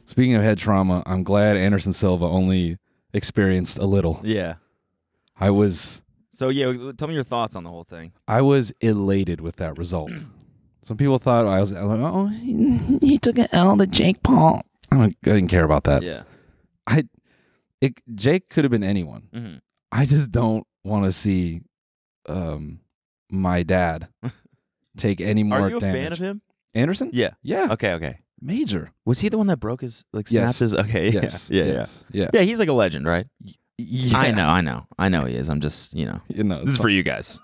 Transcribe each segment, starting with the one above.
Speaking of head trauma, I'm glad Anderson Silva only experienced a little. Yeah. So yeah, tell me your thoughts on the whole thing. I was elated with that result. Some people thought I was like, oh, he took an L to Jake Paul. I didn't care about that. Yeah. Jake could have been anyone. Mm-hmm. I just don't want to see my dad take any more damage. Are you a fan of him? Anderson? Yeah. Yeah. Okay. Major. Was he the one that broke his, snapped his? Okay. Yes. Yeah. Yeah, he's like a legend, right? Yeah. I know he is. I'm just, this is for you guys.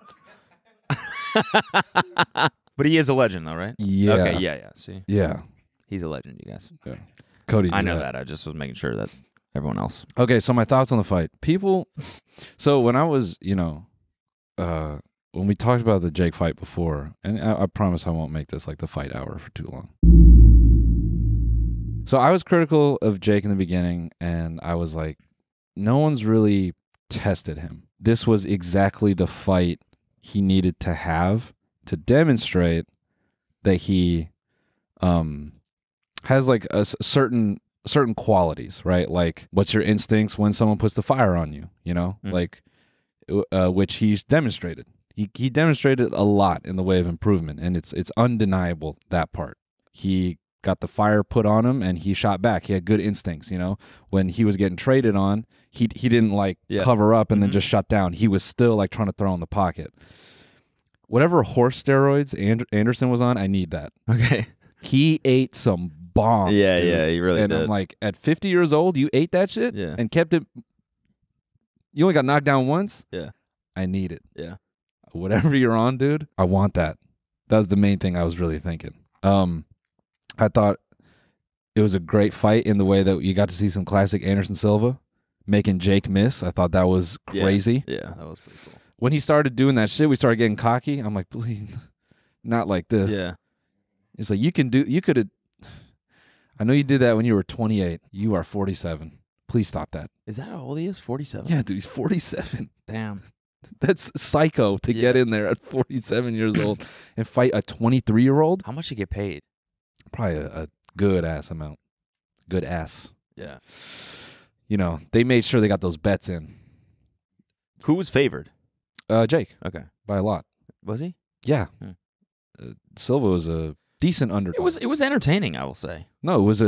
But he is a legend, though, right? Yeah. Okay, yeah. See? Yeah. He's a legend, you guys. Okay. Cody. I know that. I just was making sure that everyone else. Okay, so my thoughts on the fight. So when I was, when we talked about the Jake fight before, and I promise I won't make this like the fight hour for too long. So I was critical of Jake in the beginning, and I was like, no one's really tested him. This was exactly the fight he needed to have to demonstrate that he has like a certain qualities, right? Like, what's your instincts when someone puts the fire on you, like, which he's demonstrated. He demonstrated a lot in the way of improvement, and it's undeniable, that part. He got the fire put on him, and he shot back. He had good instincts, When he was getting traded on, he didn't cover up and then just shut down. He was still like trying to throw in the pocket. Whatever horse steroids Anderson was on, I need that. Okay. He ate some bombs. Yeah, dude. yeah, he really did. And I'm like, at 50 years old, you ate that shit and kept it. You only got knocked down once? Yeah. I need it. Yeah. Whatever you're on, dude, I want that. That was the main thing I was really thinking. I thought it was a great fight in the way that you got to see some classic Anderson Silva making Jake miss. I thought that was crazy. Yeah, that was pretty cool. When he started doing that shit, we started getting cocky. I'm like, please, not like this. Yeah. It's like, you could have, I know you did that when you were 28. You are 47. Please stop that. Is that how old he is? 47? Yeah, dude, he's 47. Damn. That's psycho to get in there at 47 years old and fight a 23-year-old. How much did he get paid? Probably a good ass amount. Good ass. Yeah. They made sure they got those bets in. Who was favored? Jake. Okay. By a lot. Was he? Yeah. Silva was a decent underdog. It was entertaining, I will say. No, it was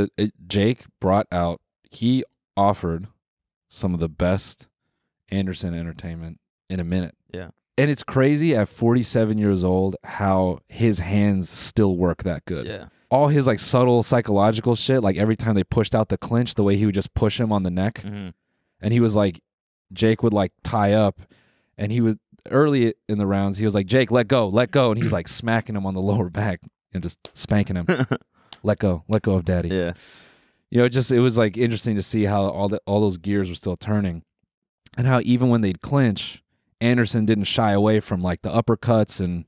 Jake brought out, he offered some of the best Anderson entertainment in a minute. Yeah. And it's crazy at 47 years old how his hands still work that good. Yeah. All his like subtle psychological shit, like every time they pushed out the clinch, the way he would just push him on the neck. Mm-hmm. And he was like, Jake would like tie up, and he would, early in the rounds, he was like, Jake, let go. And he's like smacking him on the lower back and just spanking him. let go of daddy. Yeah. It was like interesting to see how all those gears were still turning, and how even when they'd clinch, Anderson didn't shy away from like the uppercuts and,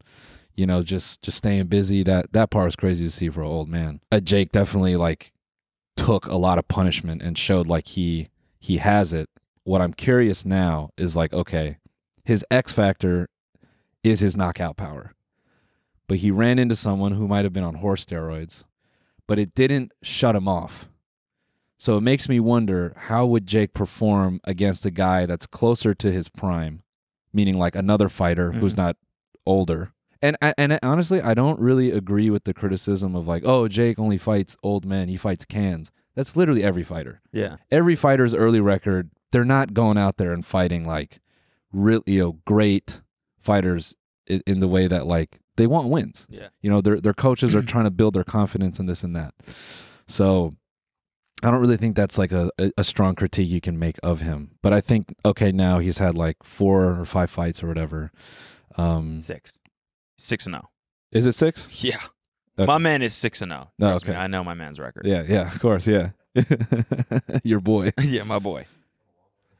just staying busy. That part was crazy to see for an old man. Jake definitely like took a lot of punishment and showed like he has it. What I'm curious now is like, okay, his X factor is his knockout power, but he ran into someone who might have been on horse steroids, but it didn't shut him off. So it makes me wonder, how would Jake perform against a guy that's closer to his prime, meaning like another fighter who's not older? And honestly, I don't really agree with the criticism of like, oh, Jake only fights old men. He fights cans. That's literally every fighter. Yeah. Every fighter's early record, they're not going out there and fighting like really, great fighters in the way that like they want wins. Yeah. Their coaches are trying to build their confidence in this and that. So I don't really think that's like a strong critique you can make of him. But I think, okay, now he's had like 4 or 5 fights or whatever. 6-0. Is it 6? Yeah. Okay. My man is 6-0. Oh, okay. Me, I know my man's record. Yeah, of course, yeah. Your boy. Yeah, my boy.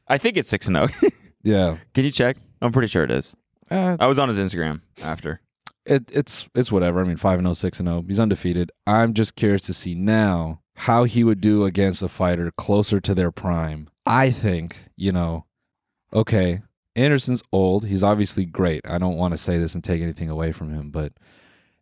I think it's 6-0. Yeah. Can you check? I'm pretty sure it is. I was on his Instagram after. It's whatever. I mean, 5-0, 6-0. He's undefeated. I'm just curious to see now how he would do against a fighter closer to their prime I think, okay, Anderson's old. He's obviously great. I don't want to say this and take anything away from him, but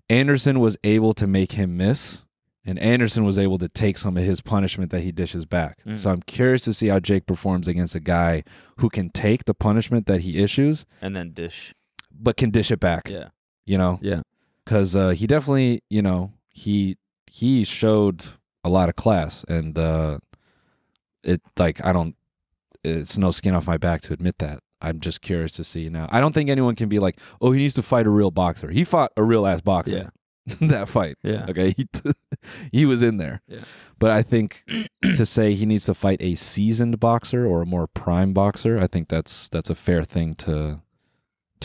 Anderson was able to make him miss, and Anderson was able to take some of his punishment that he dishes back. So I'm curious to see how Jake performs against a guy who can take the punishment that he issues and then dish, but can dish it back. Yeah. Yeah. Because he definitely, he showed a lot of class, and it's no skin off my back to admit that. I'm just curious to see now. I don't think anyone can be like, oh, he needs to fight a real boxer. He fought a real ass boxer. That fight. Yeah. Okay. He was in there. Yeah. But I think to say he needs to fight a seasoned boxer or a more prime boxer, I think that's a fair thing to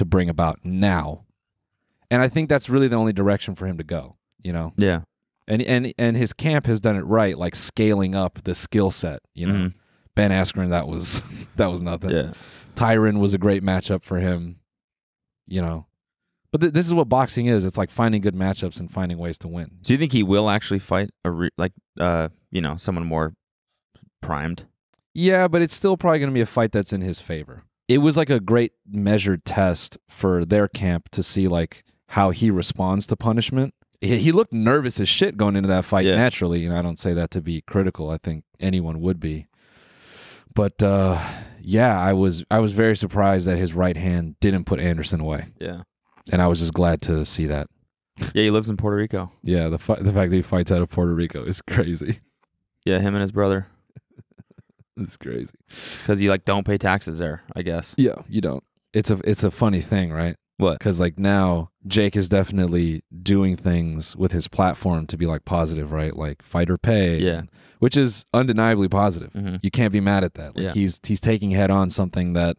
bring about now. And I think that's really the only direction for him to go, Yeah. And his camp has done it right, like scaling up the skill set, Ben Askren, that was nothing. Yeah. Tyron was a great matchup for him, But this is what boxing is. It's like finding good matchups and finding ways to win. Do you think he will actually fight someone more primed? Yeah, but it's still probably going to be a fight that's in his favor. It was like a great measured test for their camp to see like how he responds to punishment. He looked nervous as shit going into that fight naturally. I don't say that to be critical. I think anyone would be. But I was very surprised that his right hand didn't put Anderson away. Yeah. And I was just glad to see that. Yeah, he lives in Puerto Rico. Yeah, the fact that he fights out of Puerto Rico is crazy. Yeah, him and his brother. It's crazy. Because you don't pay taxes there, I guess. Yeah, you don't. It's a funny thing, right? What? Because now Jake is definitely doing things with his platform to be positive, right? Like fighter pay. Yeah. Which is undeniably positive. Mm-hmm. You can't be mad at that. He's taking head on something that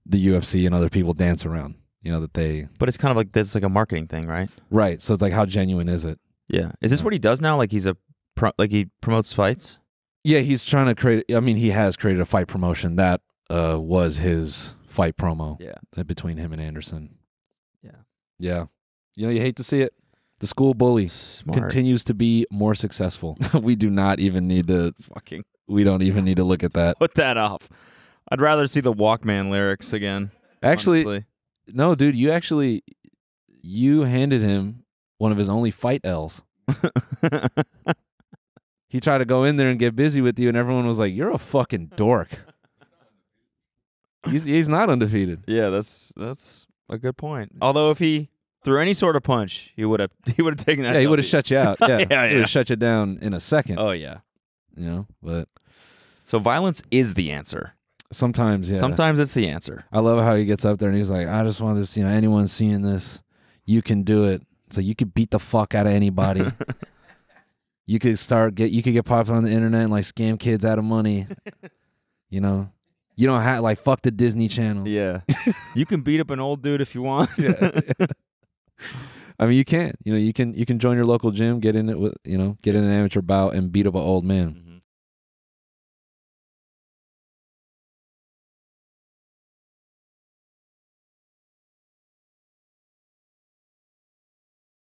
the UFC and other people dance around. That they. But it's kind of that's like a marketing thing, right? Right. So it's how genuine is it? Yeah. Is this what he does now? Like he promotes fights? Yeah, he's trying to create. I mean, he has created a fight promotion that was his fight promo. Yeah. Between him and Anderson. Yeah. Yeah. You hate to see it. The school bully continues to be more successful. We do not even need to We don't even need to look at that. Put that off. I'd rather see the Walkman lyrics again. Actually, honestly. No, dude. You handed him one of his only fight L's. He tried to go in there and get busy with you, and everyone was like, "You're a fucking dork." He's not undefeated. Yeah, that's a good point. Although if he threw any sort of punch, he would have taken that. Yeah, he would have shut you out. Yeah, yeah. He would have shut you down in a second. Oh yeah. But so violence is the answer. Sometimes, yeah. Sometimes it's the answer. I love how he gets up there and he's like, "I just want this. Anyone seeing this, you can do it. So you could beat the fuck out of anybody." You could get popped on the internet and scam kids out of money. You don't have fuck the Disney Channel. Yeah. You can beat up an old dude if you want. Yeah. I mean, you can. You can join your local gym, get in it with, get in an amateur bout and beat up an old man.